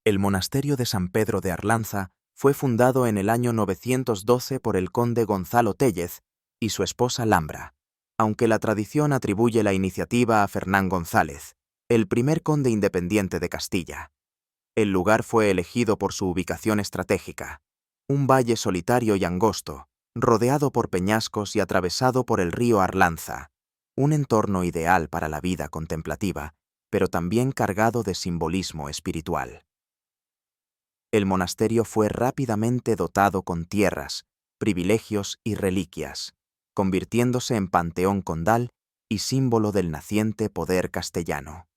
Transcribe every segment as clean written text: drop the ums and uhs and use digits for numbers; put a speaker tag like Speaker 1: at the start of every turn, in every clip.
Speaker 1: El monasterio de San Pedro de Arlanza fue fundado en el año 912 por el conde Gonzalo Téllez y su esposa Lambra, aunque la tradición atribuye la iniciativa a Fernán González, el primer conde independiente de Castilla. El lugar fue elegido por su ubicación estratégica, un valle solitario y angosto, rodeado por peñascos y atravesado por el río Arlanza, un entorno ideal para la vida contemplativa, pero también cargado de simbolismo espiritual. El monasterio fue rápidamente dotado con tierras, privilegios y reliquias, convirtiéndose en panteón condal y símbolo del naciente poder castellano.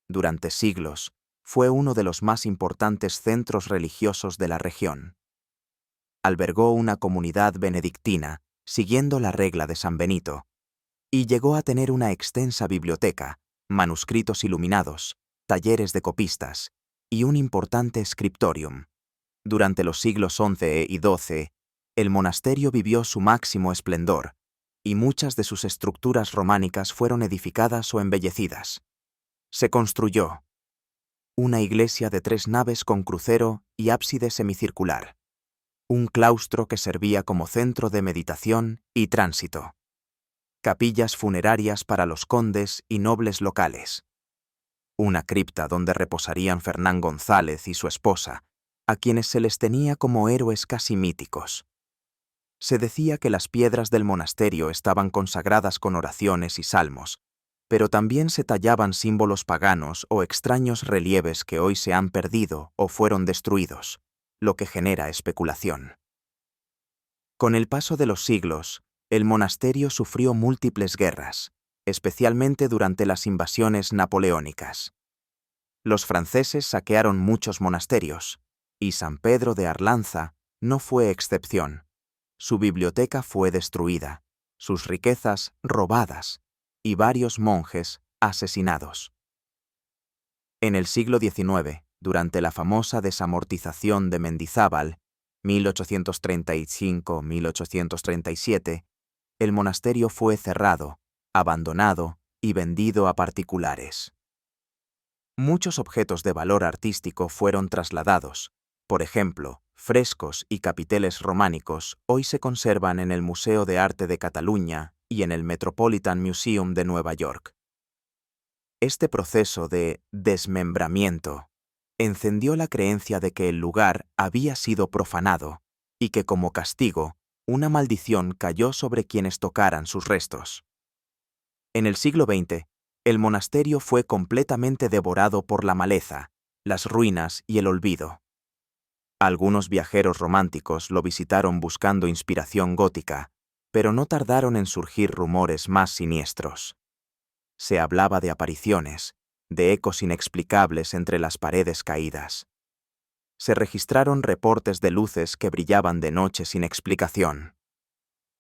Speaker 1: Durante siglos, fue uno de los más importantes centros religiosos de la región. Albergó una comunidad benedictina, siguiendo la regla de San Benito, y llegó a tener una extensa biblioteca, manuscritos iluminados, talleres de copistas y un importante scriptorium. Durante los siglos XI y XII, el monasterio vivió su máximo esplendor, y muchas de sus estructuras románicas fueron edificadas o embellecidas. Se construyó una iglesia de 3 naves con crucero y ábside semicircular, un claustro que servía como centro de meditación y tránsito, capillas funerarias para los condes y nobles locales, una cripta donde reposarían Fernán González y su esposa, a quienes se les tenía como héroes casi míticos. Se decía que las piedras del monasterio estaban consagradas con oraciones y salmos, pero también se tallaban símbolos paganos o extraños relieves que hoy se han perdido o fueron destruidos, lo que genera especulación. Con el paso de los siglos, el monasterio sufrió múltiples guerras, especialmente durante las invasiones napoleónicas. Los franceses saquearon muchos monasterios, y San Pedro de Arlanza no fue excepción. Su biblioteca fue destruida, sus riquezas robadas, y varios monjes asesinados. En el siglo XIX, durante la famosa desamortización de Mendizábal, 1835-1837, el monasterio fue cerrado, abandonado y vendido a particulares. Muchos objetos de valor artístico fueron trasladados. Por ejemplo, frescos y capiteles románicos hoy se conservan en el Museo de Arte de Cataluña y en el Metropolitan Museum de Nueva York. Este proceso de desmembramiento encendió la creencia de que el lugar había sido profanado y que, como castigo, una maldición cayó sobre quienes tocaran sus restos. En el siglo XX, el monasterio fue completamente devorado por la maleza, las ruinas y el olvido. Algunos viajeros románticos lo visitaron buscando inspiración gótica, pero no tardaron en surgir rumores más siniestros. Se hablaba de apariciones, de ecos inexplicables entre las paredes caídas. Se registraron reportes de luces que brillaban de noche sin explicación.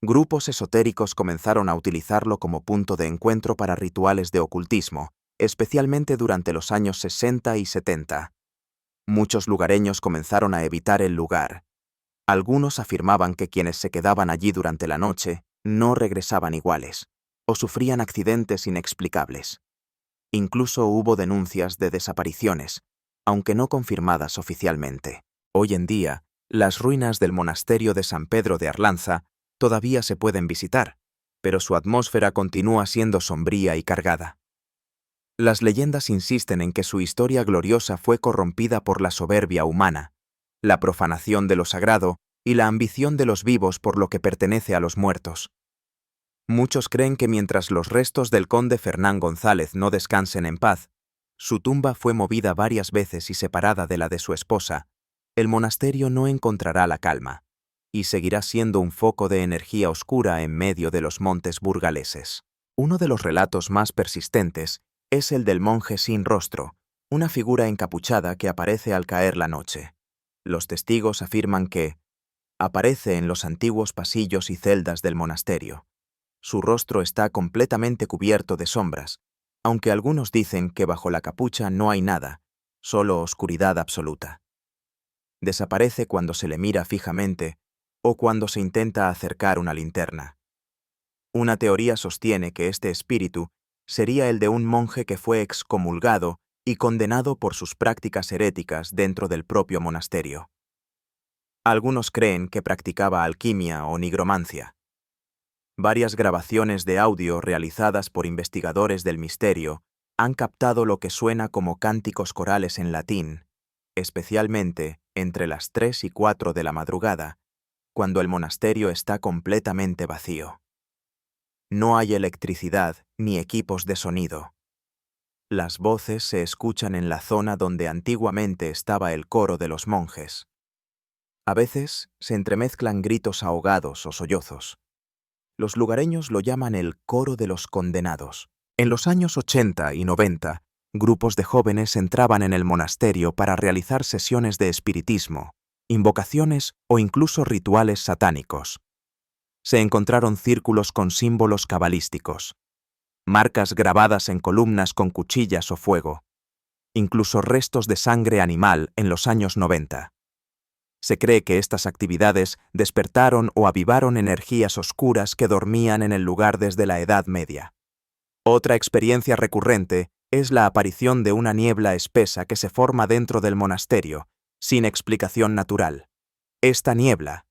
Speaker 1: Grupos esotéricos comenzaron a utilizarlo como punto de encuentro para rituales de ocultismo, especialmente durante los años 60 y 70. Muchos lugareños comenzaron a evitar el lugar. Algunos afirmaban que quienes se quedaban allí durante la noche no regresaban iguales, o sufrían accidentes inexplicables. Incluso hubo denuncias de desapariciones, aunque no confirmadas oficialmente. Hoy en día, las ruinas del monasterio de San Pedro de Arlanza todavía se pueden visitar, pero su atmósfera continúa siendo sombría y cargada. Las leyendas insisten en que su historia gloriosa fue corrompida por la soberbia humana, la profanación de lo sagrado y la ambición de los vivos por lo que pertenece a los muertos. Muchos creen que mientras los restos del conde Fernán González no descansen en paz, su tumba fue movida varias veces y separada de la de su esposa, el monasterio no encontrará la calma, y seguirá siendo un foco de energía oscura en medio de los montes burgaleses. Uno de los relatos más persistentes es el del monje sin rostro, una figura encapuchada que aparece al caer la noche. Los testigos afirman que aparece en los antiguos pasillos y celdas del monasterio. Su rostro está completamente cubierto de sombras, aunque algunos dicen que bajo la capucha no hay nada, solo oscuridad absoluta. Desaparece cuando se le mira fijamente o cuando se intenta acercar una linterna. Una teoría sostiene que este espíritu sería el de un monje que fue excomulgado y condenado por sus prácticas heréticas dentro del propio monasterio. Algunos creen que practicaba alquimia o nigromancia. Varias grabaciones de audio realizadas por investigadores del misterio han captado lo que suena como cánticos corales en latín, especialmente entre las 3 y 4 de la madrugada, cuando el monasterio está completamente vacío. No hay electricidad ni equipos de sonido. Las voces se escuchan en la zona donde antiguamente estaba el coro de los monjes. A veces se entremezclan gritos ahogados o sollozos. Los lugareños lo llaman el coro de los condenados. En los años 80 y 90, grupos de jóvenes entraban en el monasterio para realizar sesiones de espiritismo, invocaciones o incluso rituales satánicos. Se encontraron círculos con símbolos cabalísticos, marcas grabadas en columnas con cuchillas o fuego, incluso restos de sangre animal en los años 90. Se cree que estas actividades despertaron o avivaron energías oscuras que dormían en el lugar desde la Edad Media. Otra experiencia recurrente es la aparición de una niebla espesa que se forma dentro del monasterio, sin explicación natural. Esta niebla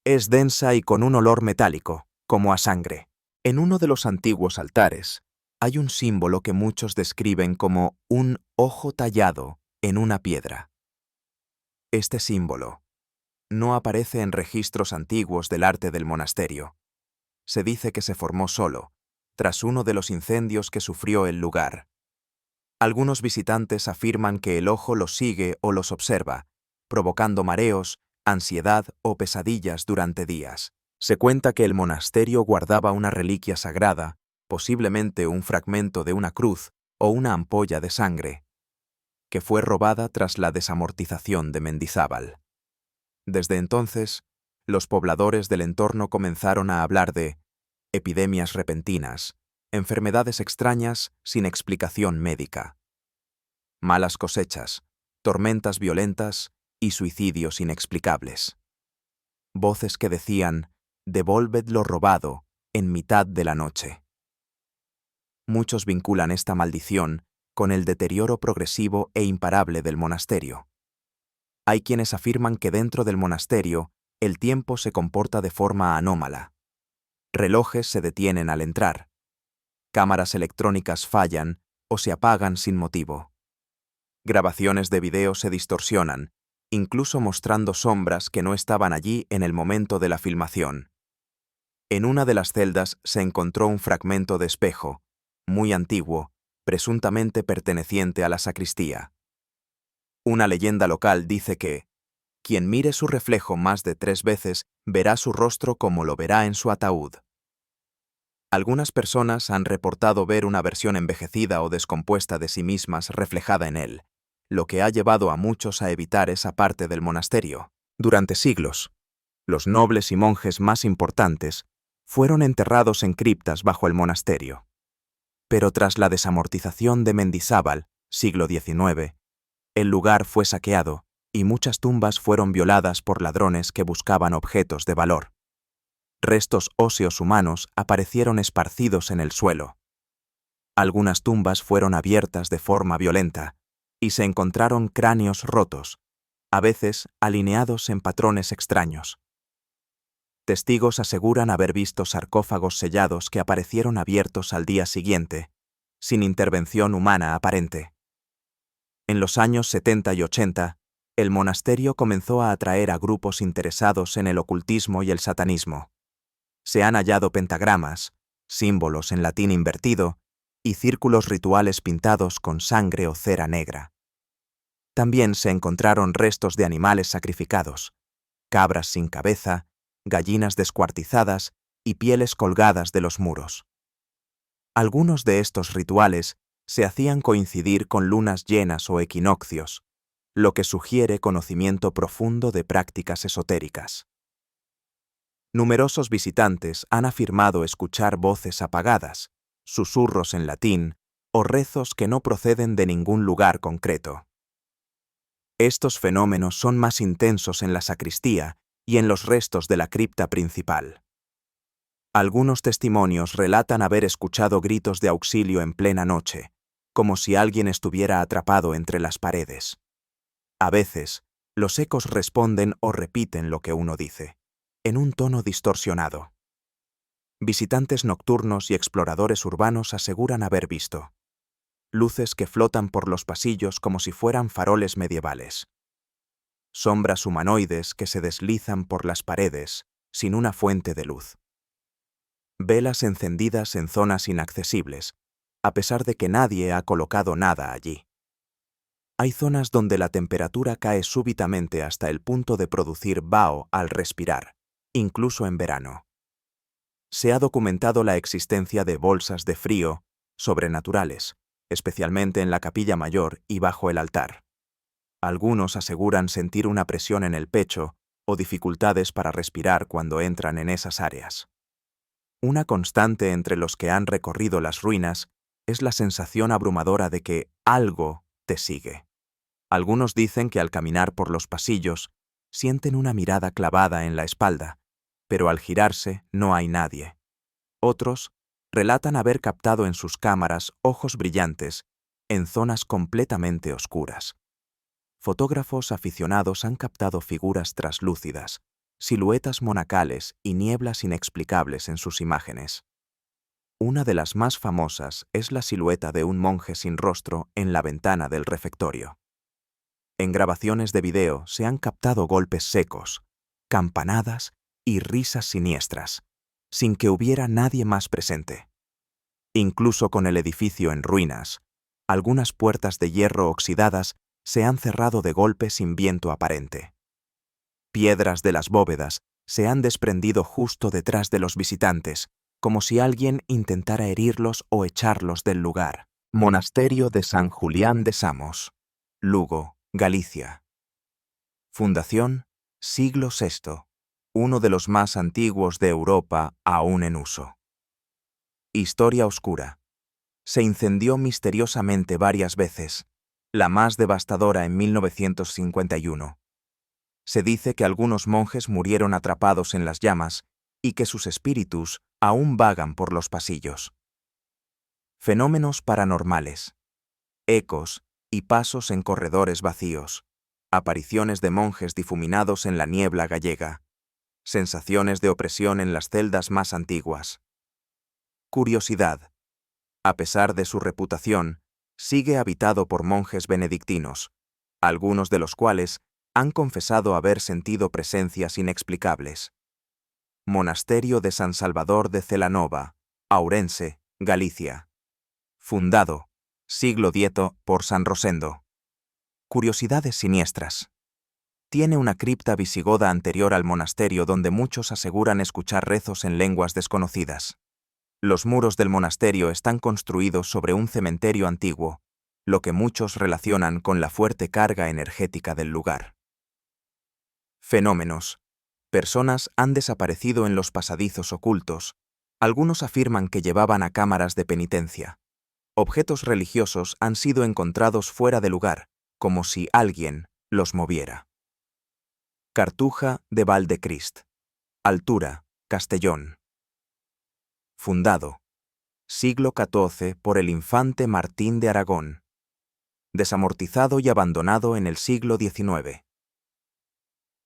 Speaker 1: es densa y con un olor metálico, como a sangre. En uno de los antiguos altares hay un símbolo que muchos describen como un ojo tallado en una piedra. Este símbolo no aparece en registros antiguos del arte del monasterio. Se dice que se formó solo, tras uno de los incendios que sufrió el lugar. Algunos visitantes afirman que el ojo los sigue o los observa, provocando mareos, ansiedad o pesadillas durante días. Se cuenta que el monasterio guardaba una reliquia sagrada, posiblemente un fragmento de una cruz o una ampolla de sangre, que fue robada tras la desamortización de Mendizábal. Desde entonces, los pobladores del entorno comenzaron a hablar de epidemias repentinas, enfermedades extrañas sin explicación médica, malas cosechas, tormentas violentas y suicidios inexplicables. Voces que decían, «Devolved lo robado» en mitad de la noche. Muchos vinculan esta maldición con el deterioro progresivo e imparable del monasterio. Hay quienes afirman que dentro del monasterio el tiempo se comporta de forma anómala. Relojes se detienen al entrar. Cámaras electrónicas fallan o se apagan sin motivo. Grabaciones de video se distorsionan, incluso mostrando sombras que no estaban allí en el momento de la filmación. En una de las celdas se encontró un fragmento de espejo, muy antiguo, presuntamente perteneciente a la sacristía. Una leyenda local dice que quien mire su reflejo más de 3 veces verá su rostro como lo verá en su ataúd. Algunas personas han reportado ver una versión envejecida o descompuesta de sí mismas reflejada en él, lo que ha llevado a muchos a evitar esa parte del monasterio. Durante siglos, los nobles y monjes más importantes fueron enterrados en criptas bajo el monasterio. Pero tras la desamortización de Mendizábal, siglo XIX, el lugar fue saqueado y muchas tumbas fueron violadas por ladrones que buscaban objetos de valor. Restos óseos humanos aparecieron esparcidos en el suelo. Algunas tumbas fueron abiertas de forma violenta y se encontraron cráneos rotos, a veces alineados en patrones extraños. Testigos aseguran haber visto sarcófagos sellados que aparecieron abiertos al día siguiente, sin intervención humana aparente. En los años 70 y 80, el monasterio comenzó a atraer a grupos interesados en el ocultismo y el satanismo. Se han hallado pentagramas, símbolos en latín invertido y círculos rituales pintados con sangre o cera negra. También se encontraron restos de animales sacrificados, cabras sin cabeza, gallinas descuartizadas y pieles colgadas de los muros. Algunos de estos rituales se hacían coincidir con lunas llenas o equinoccios, lo que sugiere conocimiento profundo de prácticas esotéricas. Numerosos visitantes han afirmado escuchar voces apagadas, susurros en latín o rezos que no proceden de ningún lugar concreto. Estos fenómenos son más intensos en la sacristía y en los restos de la cripta principal. Algunos testimonios relatan haber escuchado gritos de auxilio en plena noche, como si alguien estuviera atrapado entre las paredes. A veces, los ecos responden o repiten lo que uno dice, en un tono distorsionado. Visitantes nocturnos y exploradores urbanos aseguran haber visto luces que flotan por los pasillos como si fueran faroles medievales. Sombras humanoides que se deslizan por las paredes sin una fuente de luz. Velas encendidas en zonas inaccesibles, a pesar de que nadie ha colocado nada allí. Hay zonas donde la temperatura cae súbitamente hasta el punto de producir vaho al respirar, incluso en verano. Se ha documentado la existencia de bolsas de frío sobrenaturales, especialmente en la capilla mayor y bajo el altar. Algunos aseguran sentir una presión en el pecho o dificultades para respirar cuando entran en esas áreas. Una constante entre los que han recorrido las ruinas es la sensación abrumadora de que algo te sigue. Algunos dicen que al caminar por los pasillos sienten una mirada clavada en la espalda, pero al girarse no hay nadie. Otros relatan haber captado en sus cámaras ojos brillantes en zonas completamente oscuras. Fotógrafos aficionados han captado figuras traslúcidas, siluetas monacales y nieblas inexplicables en sus imágenes. Una de las más famosas es la silueta de un monje sin rostro en la ventana del refectorio. En grabaciones de video se han captado golpes secos, campanadas y risas siniestras, sin que hubiera nadie más presente. Incluso con el edificio en ruinas, algunas puertas de hierro oxidadas se han cerrado de golpe sin viento aparente. Piedras de las bóvedas se han desprendido justo detrás de los visitantes, como si alguien intentara herirlos o echarlos del lugar. Monasterio de San Julián de Samos, Lugo, Galicia. Fundación, siglo VI, uno de los más antiguos de Europa aún en uso. Historia oscura. Se incendió misteriosamente varias veces, la más devastadora en 1951. Se dice que algunos monjes murieron atrapados en las llamas y que sus espíritus aún vagan por los pasillos. Fenómenos paranormales. Ecos y pasos en corredores vacíos. Apariciones de monjes difuminados en la niebla gallega. Sensaciones de opresión en las celdas más antiguas. Curiosidad. A pesar de su reputación, sigue habitado por monjes benedictinos, algunos de los cuales han confesado haber sentido presencias inexplicables. Monasterio de San Salvador de Celanova, Ourense, Galicia. Fundado, siglo X, por San Rosendo. Curiosidades siniestras. Tiene una cripta visigoda anterior al monasterio donde muchos aseguran escuchar rezos en lenguas desconocidas. Los muros del monasterio están construidos sobre un cementerio antiguo, lo que muchos relacionan con la fuerte carga energética del lugar. Fenómenos. Personas han desaparecido en los pasadizos ocultos. Algunos afirman que llevaban a cámaras de penitencia. Objetos religiosos han sido encontrados fuera de lugar, como si alguien los moviera. Cartuja de Valdecrist. Altura, Castellón. Fundado, siglo XIV, por el infante Martín de Aragón. Desamortizado y abandonado en el siglo XIX.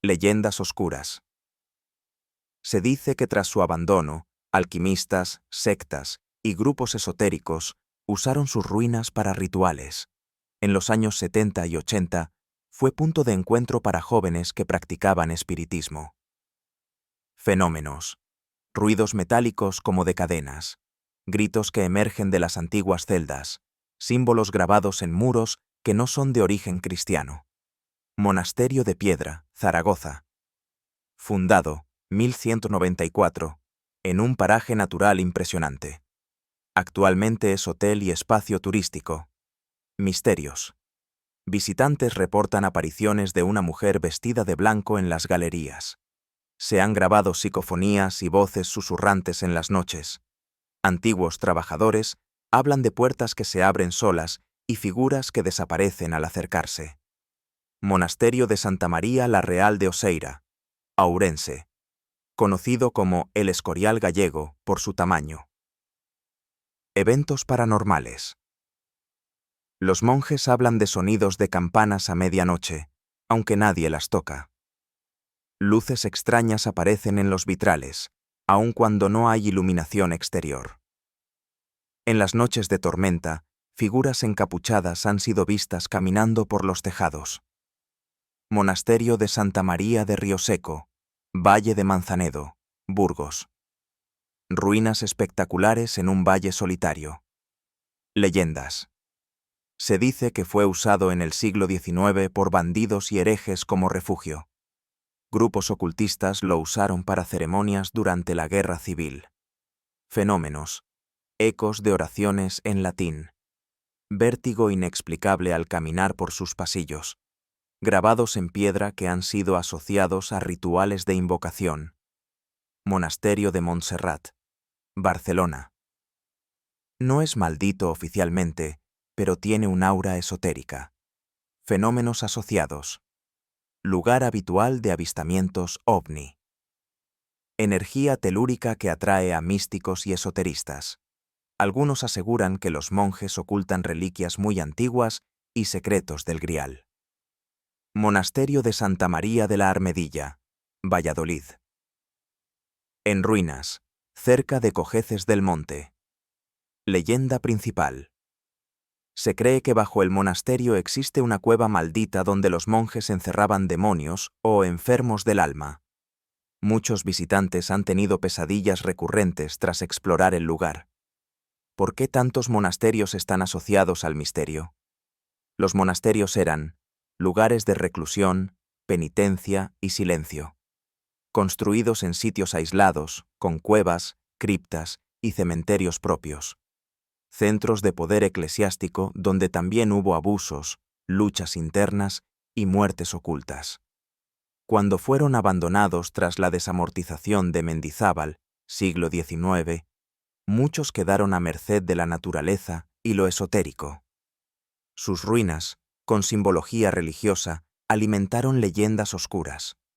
Speaker 1: Leyendas oscuras. Se dice que tras su abandono, alquimistas, sectas y grupos esotéricos usaron sus ruinas para rituales. En los años 70 y 80 fue punto de encuentro para jóvenes que practicaban espiritismo. Fenómenos. Ruidos metálicos como de cadenas, gritos que emergen de las antiguas celdas, símbolos grabados en muros que no son de origen cristiano. Monasterio de Piedra, Zaragoza. Fundado, 1194, en un paraje natural impresionante. Actualmente es hotel y espacio turístico. Misterios. Visitantes reportan apariciones de una mujer vestida de blanco en las galerías. Se han grabado psicofonías y voces susurrantes en las noches. Antiguos trabajadores hablan de puertas que se abren solas y figuras que desaparecen al acercarse. Monasterio de Santa María la Real de Oseira, Ourense, conocido como el Escorial gallego por su tamaño. Eventos paranormales. Los monjes hablan de sonidos de campanas a medianoche, aunque nadie las toca. Luces extrañas aparecen en los vitrales, aun cuando no hay iluminación exterior. En las noches de tormenta, figuras encapuchadas han sido vistas caminando por los tejados. Monasterio de Santa María de Rioseco, Valle de Manzanedo, Burgos. Ruinas espectaculares en un valle solitario. Leyendas. Se dice que fue usado en el siglo XIX por bandidos y herejes como refugio. Grupos ocultistas lo usaron para ceremonias durante la Guerra Civil. Fenómenos. Ecos de oraciones en latín. Vértigo inexplicable al caminar por sus pasillos. Grabados en piedra que han sido asociados a rituales de invocación. Monasterio de Montserrat, Barcelona. No es maldito oficialmente, pero tiene un aura esotérica. Fenómenos asociados. Lugar habitual de avistamientos ovni. Energía telúrica que atrae a místicos y esoteristas. Algunos aseguran que los monjes ocultan reliquias muy antiguas y secretos del Grial. Monasterio de Santa María de la Armedilla, Valladolid. En ruinas, cerca de Cojeces del Monte. Leyenda principal. Se cree que bajo el monasterio existe una cueva maldita donde los monjes encerraban demonios o enfermos del alma. Muchos visitantes han tenido pesadillas recurrentes tras explorar el lugar. ¿Por qué tantos monasterios están asociados al misterio? Los monasterios eran lugares de reclusión, penitencia y silencio, construidos en sitios aislados, con cuevas, criptas y cementerios propios. Centros de poder eclesiástico donde también hubo abusos, luchas internas y muertes ocultas. Cuando fueron abandonados tras la desamortización de Mendizábal, siglo XIX, muchos quedaron a merced de la naturaleza y lo esotérico. Sus ruinas, con simbología religiosa, alimentaron leyendas oscuras.